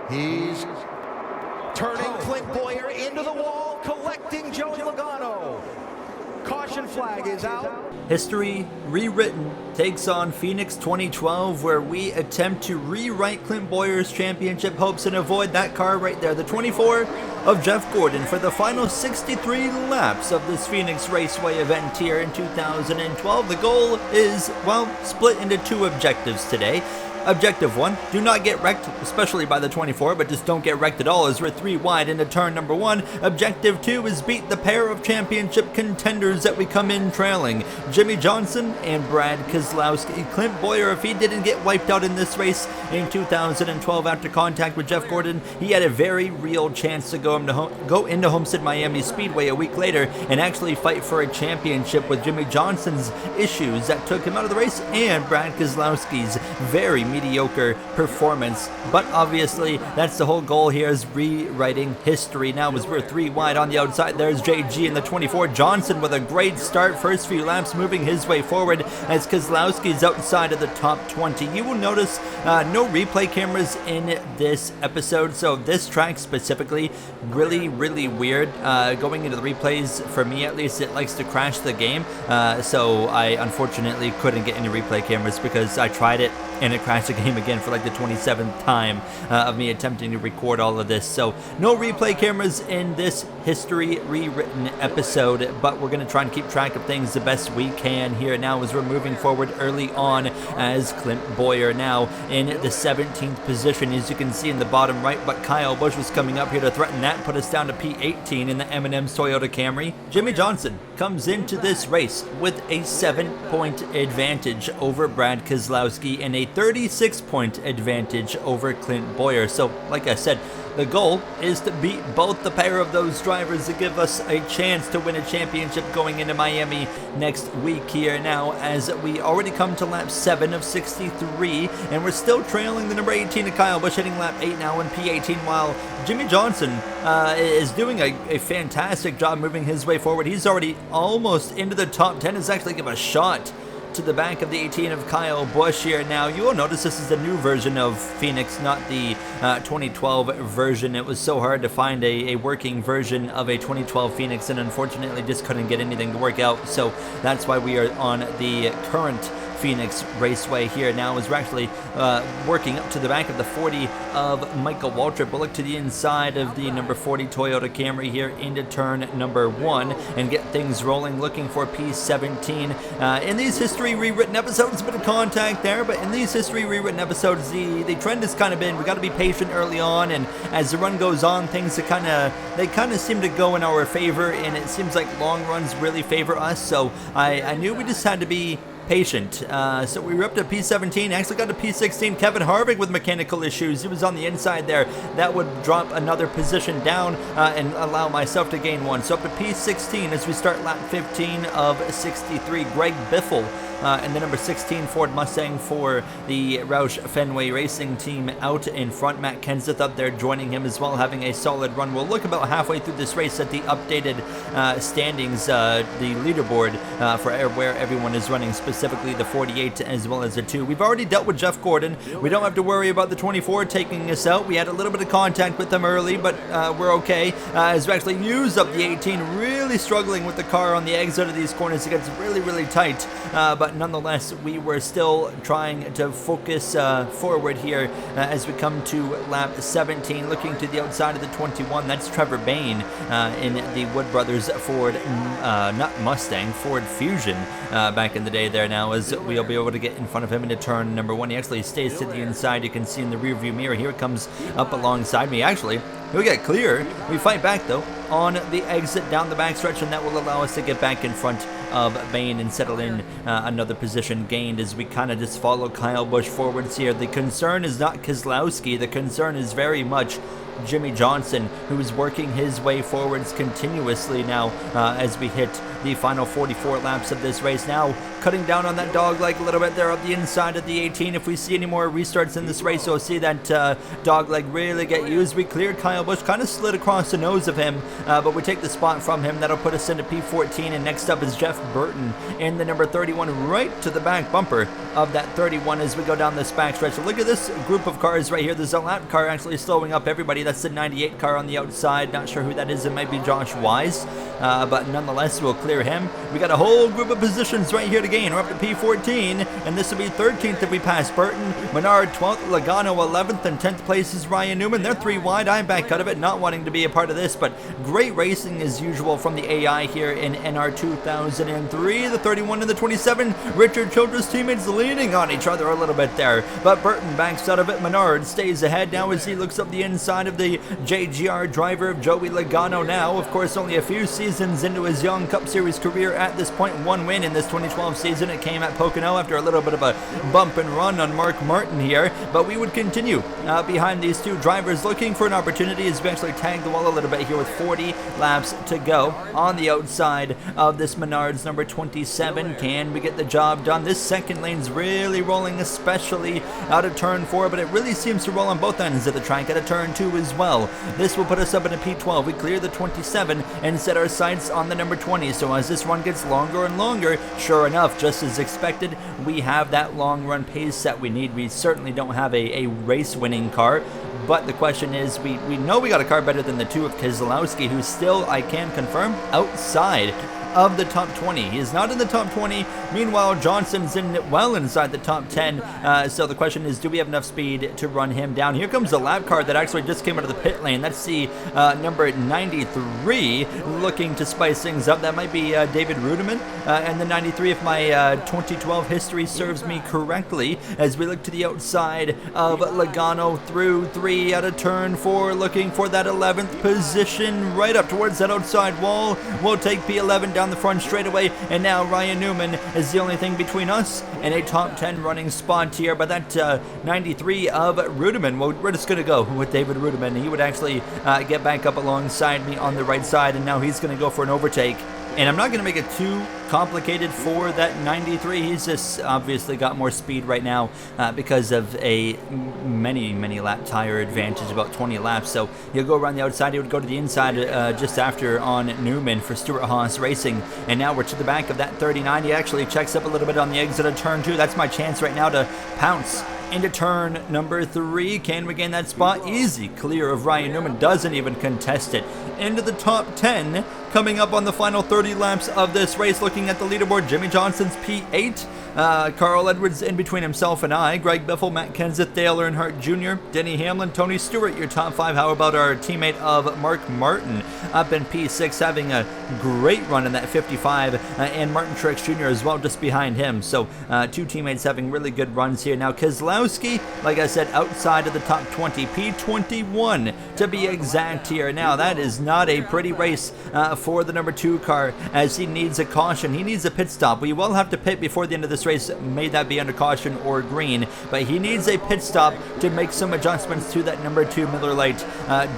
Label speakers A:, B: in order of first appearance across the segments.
A: He's turning Clint Bowyer into the wall, collecting Joey Logano. Caution flag is out.
B: History Rewritten takes on Phoenix 2012, where we attempt to rewrite Clint Bowyer's championship hopes and avoid that car right there, the 24 of Jeff Gordon, for the final 63 laps of this Phoenix Raceway event here in 2012. The goal is, well, split into two objectives today. Objective 1, do not get wrecked, especially by the 24, but just don't get wrecked at all as we're 3 wide into turn number 1. Objective 2 is beat the pair of championship contenders that we come in trailing, Jimmie Johnson and Brad Keselowski. Clint Bowyer, if he didn't get wiped out in this race in 2012 after contact with Jeff Gordon, he had a very real chance to go into Homestead Miami Speedway a week later and actually fight for a championship with Jimmie Johnson's issues that took him out of the race and Brad Keselowski's very mediocre performance. But obviously that's the whole goal here, is rewriting history. Now as we're 3 wide on the outside, there's JG in the 24. Johnson with a great start, first few laps moving his way forward as Keselowski's outside of the top 20. You will notice no replay cameras in this episode, so this track specifically really weird. Going into the replays, for me at least, it likes to crash the game, so I unfortunately couldn't get any replay cameras because I tried it and it crashed the game again for like the 27th time of me attempting to record all of this. So no replay cameras in this History Rewritten episode, but we're going to try and keep track of things the best we can here now as we're moving forward early on, as Clint Bowyer now in the 17th position, as you can see in the bottom right, but Kyle Busch was coming up here to threaten that, put us down to P18 in the M&M's Toyota Camry. Jimmie Johnson comes into this race with a 7-point advantage over Brad Keselowski and a 36-point advantage over Clint Bowyer. So, like I said, the goal is to beat both the pair of those drivers to give us a chance to win a championship going into Miami next week here now, as we already come to lap 7 of 63, and we're still trailing the number 18 of Kyle Busch, hitting lap 8 now in P18, while Jimmie Johnson is doing a fantastic job moving his way forward. He's already almost into the top 10. It's actually give a shot to the back of the 18 of Kyle Busch here. Now you will notice this is the new version of Phoenix, not the 2012 version. It was so hard to find a working version of a 2012 Phoenix, and unfortunately just couldn't get anything to work out, so that's why we are on the current Phoenix Raceway here now, as we're actually working up to the back of the 40 of Michael Waltrip. We'll look to the inside of the number 40 Toyota Camry here into turn number 1 and get things rolling, looking for P17. In these History Rewritten episodes, a bit of contact there, but in these History Rewritten episodes, the trend has kind of been, we got to be patient early on, and as the run goes on, things they kind of seem to go in our favor, and it seems like long runs really favor us, so I knew we just had to be patient. So we were up to P17, actually got to P16. Kevin Harvick with mechanical issues. He was on the inside there. That would drop another position down and allow myself to gain 1. So up to P16 as we start lap 15 of 63. Greg Biffle and the number 16 Ford Mustang for the Roush Fenway Racing team out in front. Matt Kenseth up there joining him as well, having a solid run. We'll look about halfway through this race at the updated standings, the leaderboard for where everyone is running, specifically the 48 as well as the 2. We've already dealt with Jeff Gordon. We don't have to worry about the 24 taking us out. We had a little bit of contact with them early, but we're okay. As we actually use up the 18, really struggling with the car on the exit of these corners. It gets really tight, but nonetheless, we were still trying to focus forward here as we come to lap 17, looking to the outside of the 21. That's Trevor Bayne in the Wood Brothers Ford, not Mustang, Ford Fusion back in the day there now, as we'll be able to get in front of him into turn number 1. He actually stays to the inside. You can see in the rearview mirror here, it comes up alongside me. Actually, we get clear. We fight back though on the exit down the backstretch, and that will allow us to get back in front of Bayne and settle in another position gained as we kind of just follow Kyle Busch forwards here. The concern is not Keselowski. The concern is very much Jimmy Johnson, who is working his way forwards continuously now as we hit the final 44 laps of this race. Now cutting down on that dog leg a little bit there up the inside of the 18. If we see any more restarts in this race, we'll see that dog leg really get used. We cleared Kyle Busch, kind of slid across the nose of him, but we take the spot from him. That'll put us into P14, and next up is Jeff Burton in the number 31, right to the back bumper of that 31 as we go down this backstretch. So look at this group of cars right here. There's a lap car actually slowing up everybody. That's the 98 car on the outside. Not sure who that is. It might be Josh Wise, but nonetheless, we'll clear him. We got a whole group of positions right here to gain. We're up to P14, and this will be 13th if we pass Burton. Menard 12th, Logano 11th, and 10th place is Ryan Newman. They're 3 wide. I'm back out of it, not wanting to be a part of this, but great racing as usual from the AI here in NR 2003. The 31 and the 27, Richard Childress teammates leaning on each other a little bit there, but Burton backs out of it. Menard stays ahead now as he looks up the inside of the JGR driver of Joey Logano now. Of course, only a few seasons into his young Cup Series career at this point. 1 win in this 2012 season. It came at Pocono after a little bit of a bump and run on Mark Martin here, but we would continue behind these two drivers looking for an opportunity as we actually tag the wall a little bit here with 40 laps to go on the outside of this Menards number 27. Can we get the job done? This second lane's really rolling, especially out of turn 4, but it really seems to roll on both ends of the track, at a turn 2 as well. This will put us up in a P12. We clear the 27 and set our sights on the number 20. So as this run gets longer and longer, sure enough, just as expected, we have that long run pace that we need. We certainly don't have a race winning car, but the question is, we know we got a car better than the 2 of Keselowski, who's still, I can confirm, outside of the top 20. He is not in the top 20. Meanwhile, Johnson's well inside the top 10. So the question is, do we have enough speed to run him down? Here comes a lap car that actually just came out of the pit lane. Let's see, number 93 looking to spice things up. That might be David Rudiman. And the 93, if my 2012 history serves me correctly, as we look to the outside of Logano through 3 out of turn 4, looking for that 11th position right up towards that outside wall. We'll take P11 down the front straightaway, and now Ryan Newman is the only thing between us and a top 10 running spot here. But that 93 of Rudiman, well, we're just going to go with David Rudiman. He would actually get back up alongside me on the right side, and now he's going to go for an overtake. And I'm not going to make it too complicated for that 93. He's just obviously got more speed right now because of a many lap tire advantage, about 20 laps. So he'll go around the outside. He would go to the inside just after on Newman for Stuart Haas Racing. And now we're to the back of that 39. He actually checks up a little bit on the exit of turn 2. That's my chance right now to pounce into turn number 3. Can we gain that spot? Easy clear of Ryan Newman. Doesn't even contest it. Into the top 10. Coming up on the final 30 laps of this race, looking at the leaderboard, Jimmy Johnson's P8. Carl Edwards in between himself and I. Greg Biffle, Matt Kenseth, Dale Earnhardt Jr., Denny Hamlin, Tony Stewart, your top 5. How about our teammate of Mark Martin up in P6, having a great run in that 55, and Martin Truex Jr. as well just behind him. So 2 teammates having really good runs here. Now Keselowski, like I said, outside of the top 20, P21 to be exact here. Now that is not a pretty race for the number 2 car, as he needs a caution. He needs a pit stop. We will have to pit before the end of this race, may that be under caution or green, but he needs a pit stop to make some adjustments to that number 2 Miller Lite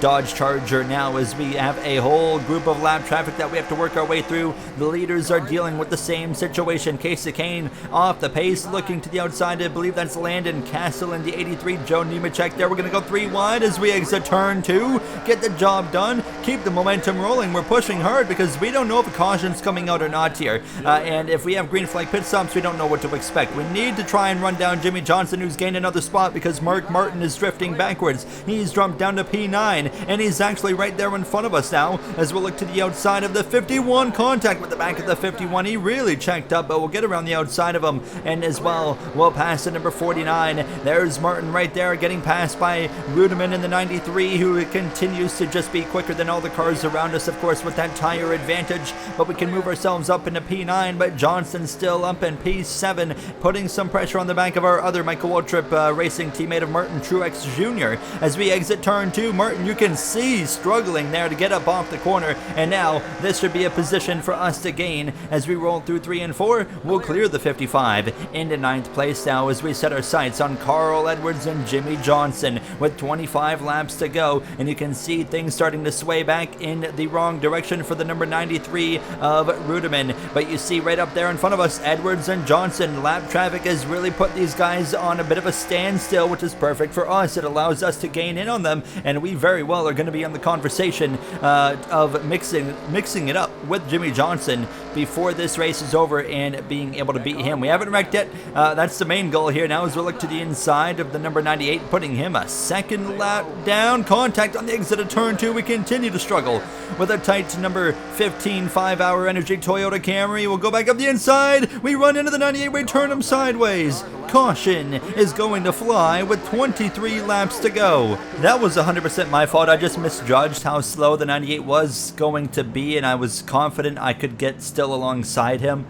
B: Dodge Charger now, as we have a whole group of lap traffic that we have to work our way through. The leaders are dealing with the same situation. Casey Kane off the pace, looking to the outside. I believe that's Landon Castle in the 83. Joe Nemechek there. We're going to go 3 wide as we exit turn 2. Get the job done. Keep the momentum rolling. We're pushing hard because we don't know if a caution's coming out or not here. And if we have green flag pit stops, we don't know what to expect. We need to try and run down Jimmy Johnson, who's gained another spot because Mark Martin is drifting backwards. He's jumped down to P9, and he's actually right there in front of us now as we'll look to the outside of the 51. Contact with the back of the 51. He really checked up, but we'll get around the outside of him, and as well, we'll pass the number 49. There's Martin right there, getting passed by Rudiman in the 93, who continues to just be quicker than all the cars around us. Of course, with that tire advantage, but we can move ourselves up into P9, but Johnson still up in P7, putting some pressure on the back of our other Michael Waltrip racing teammate of Martin Truex Jr. As we exit turn 2, Martin, you can see, struggling there to get up off the corner, and now this should be a position for us to gain. As we roll through 3 and 4, we'll clear the 55 into 9th place now as we set our sights on Carl Edwards and Jimmy Johnson with 25 laps to go, and you can see things starting to sway back in the wrong direction for the number 93 of Rewritten. But you see right up there in front of us, Edwards and Johnson. Lap traffic has really put these guys on a bit of a standstill, which is perfect for us. It allows us to gain in on them, and we very well are going to be on the conversation of mixing it up with Jimmy Johnson before this race is over and being able to beat him. We haven't wrecked yet. That's the main goal here now as we look to the inside of the number 98, putting him a second lap down. Contact on the exit of turn 2. We continue to struggle with a tight number 15 5-hour energy Toyota Camry. We'll go back up the inside. We run into the 98. We turn him sideways. Caution is going to fly with 23 laps to go. That was 100% my fault. I just misjudged how slow the 98 was going to be, and I was confident I could get still alongside him.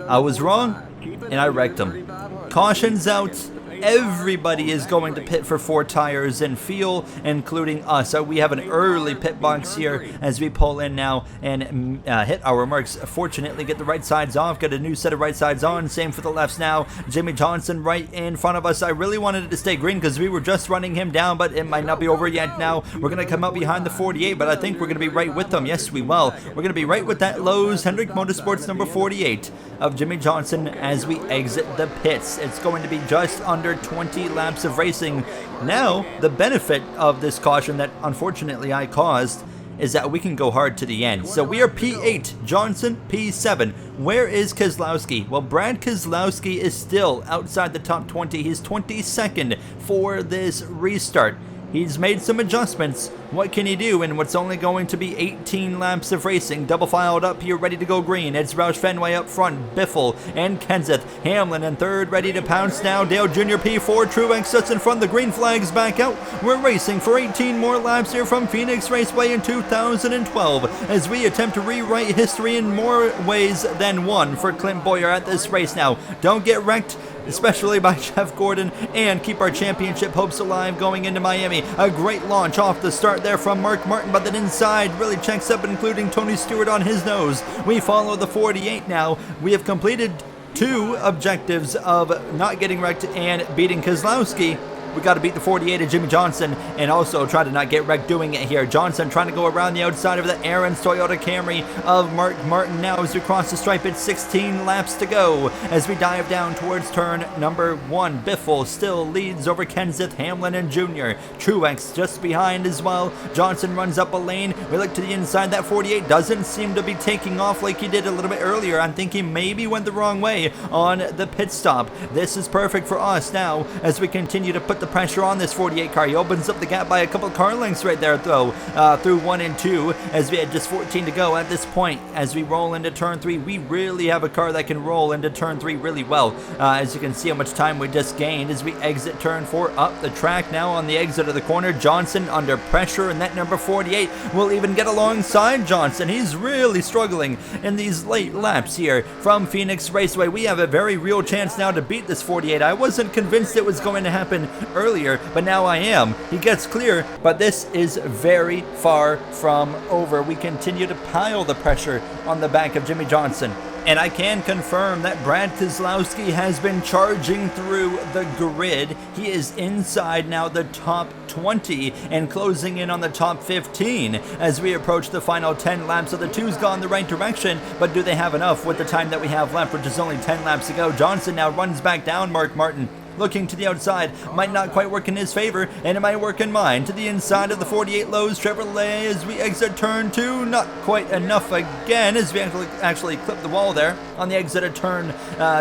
B: I was wrong, and I wrecked him. Caution's out. Everybody is going to pit for 4 tires and fuel, including us. So we have an early pit box here as we pull in now and hit our marks. Fortunately, get the right sides off, get a new set of right sides on. Same for the lefts now. Jimmy Johnson right in front of us. I really wanted it to stay green because we were just running him down, but it might not be over yet now. We're going to come up behind the 48, but I think we're going to be right with them. Yes, we will. We're going to be right with that Lowe's Hendrick Motorsports number 48 of Jimmy Johnson as we exit the pits. It's going to be just under 20 laps of racing. Now, the benefit of this caution that unfortunately I caused is that we can go hard to the end. So we are P8, Johnson P7. Where is Keselowski? Well, Brad Keselowski is still outside the top 20. He's 22nd for this restart. He's made some adjustments. What can he do in what's only going to be 18 laps of racing? Double filed up here, ready to go green. It's Roush Fenway up front, Biffle and Kenseth. Hamlin in third, ready to pounce now. Dale Jr. P4, Truex sits in front. The green flag's back out. We're racing for 18 more laps here from Phoenix Raceway in 2012 as we attempt to rewrite history in more ways than one for Clint Bowyer at this race now. Don't get wrecked, especially by Jeff Gordon, and keep our championship hopes alive going into Miami. A great launch off the start there from Mark Martin, but then inside really checks up, including Tony Stewart on his nose. We follow the 48 now. We have completed 2 objectives of not getting wrecked and beating Keselowski. We got to beat the 48 of Jimmy Johnson and also try to not get wrecked doing it here. Johnson trying to go around the outside of the Aaron's Toyota Camry of Mark Martin now as we cross the stripe. It's 16 laps to go as we dive down towards turn number 1. Biffle still leads over Kenseth, Hamlin, and Jr. Truex just behind as well. Johnson runs up a lane. We look to the inside. That 48 doesn't seem to be taking off like he did a little bit earlier. I'm thinking maybe went the wrong way on the pit stop. This is perfect for us now as we continue to put the pressure on this 48 car. He opens up the gap by a couple of car lengths right there though, through 1 and 2 as we had just 14 to go at this point. As we roll into turn 3, we really have a car that can roll into turn 3 really well. As you can see how much time we just gained as we exit turn 4 up the track now on the exit of the corner. Johnson under pressure, and that number 48 will even get alongside Johnson. He's really struggling in these late laps here from Phoenix Raceway. We have a very real chance now to beat this 48. I wasn't convinced it was going to happen earlier, but now I am. He gets clear, but this is very far from over. We continue to pile the pressure on the back of Jimmy Johnson. And I can confirm that Brad Keselowski has been charging through the grid. He is inside now the top 20 and closing in on the top 15 as we approach the final 10 laps. So the 2's gone the right direction, but do they have enough with the time that we have left, which is only 10 laps to go? Johnson now runs back down Mark Martin. Looking to the outside, might not quite work in his favor, and it might work in mine. To the inside of the 48 Lowe's Chevrolet as we exit turn 2, not quite enough again as we actually clip the wall there on the exit of turn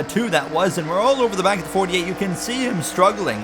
B: 2 that was, and we're all over the back of the 48. You can see him struggling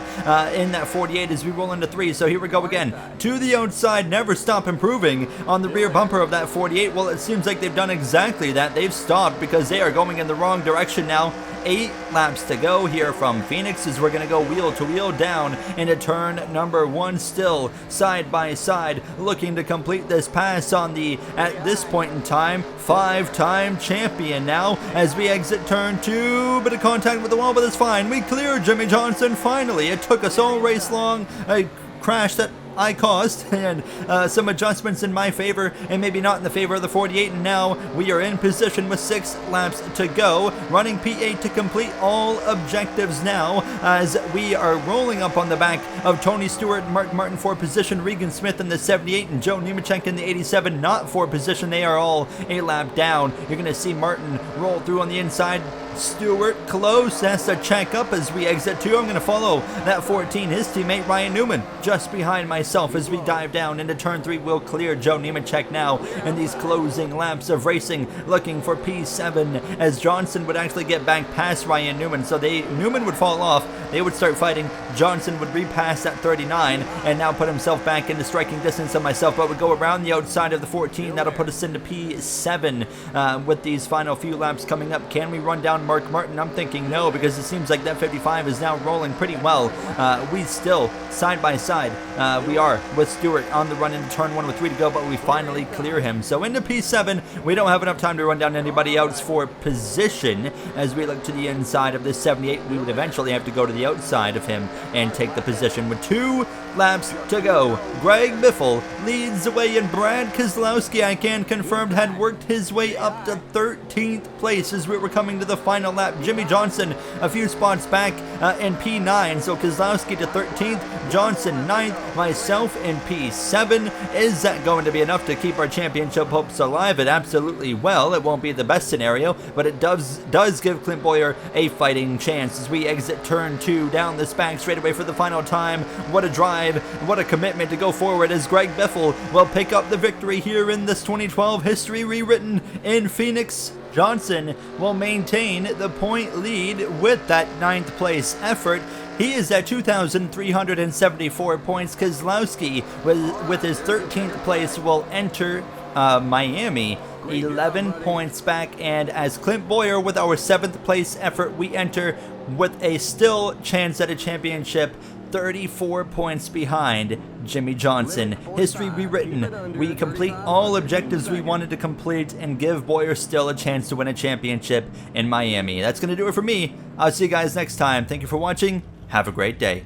B: in that 48 as we roll into 3. So here we go again to the outside. Never stop improving on the rear bumper of that 48. Well, it seems like they've done exactly that. They've stopped because they are going in the wrong direction now. 8 laps to go here from Phoenix as we're going to go wheel to wheel down into turn number 1, still side by side, looking to complete this pass on the, at this point in time, 5-time champion now as we exit turn 2. Bit of contact with the wall, but it's fine. We cleared Jimmy Johnson finally. It took us all race long. A crash that I caused, and some adjustments in my favor and maybe not in the favor of the 48, and now we are in position with 6 laps to go, running P8 to complete all objectives now as we are rolling up on the back of Tony Stewart and Mark Martin for position, Regan Smith in the 78 and Joe Nemechek in the 87 not for position. They are all a lap down. You're going to see Martin roll through on the inside. Stewart close, has to check up as we exit 2. I'm going to follow that 14, his teammate Ryan Newman, just behind myself as we dive down into turn 3. We'll clear Joe Nemechek now in these closing laps of racing, looking for P7 as Johnson would actually get back past Ryan Newman. So Newman would fall off, they would start fighting, Johnson would repass at 39 and now put himself back into striking distance of myself, but would go around the outside of the 14. That'll put us into P7 with these final few laps coming up. Can we run down Mark Martin? I'm thinking no, because it seems like that 55 is now rolling pretty well. We still side by side, we are with Stewart on the run into turn 1 with 3 to go, but we finally clear him. So into P7, we don't have enough time to run down anybody else for position. As we look to the inside of this 78, we would eventually have to go to the outside of him and take the position with 2 laps to go. Greg Biffle leads the way, and Brad Keselowski, I can confirm, had worked his way up to 13th place as we were coming to the final lap. Jimmy Johnson a few spots back in P9, so Keselowski to 13th, Johnson 9th, myself in P7. Is that going to be enough to keep our championship hopes alive? It absolutely will. It won't be the best scenario, but it does give Clint Bowyer a fighting chance as we exit turn 2 down this back straightaway for the final time. What a drive, what a commitment to go forward as Greg Biffle will pick up the victory here in this 2012 history rewritten in Phoenix. Johnson will maintain the point lead with that 9th place effort. He is at 2,374 points. Keselowski, with his 13th place, will enter Miami 11 points back, and as Clint Bowyer with our 7th place effort, we enter with a still chance at a championship, 34 points behind Jimmy Johnson. History rewritten. We complete all objectives we wanted to complete and give Bowyer still a chance to win a championship in Miami. That's going to do it for me. I'll see you guys next time. Thank you for watching. Have a great day.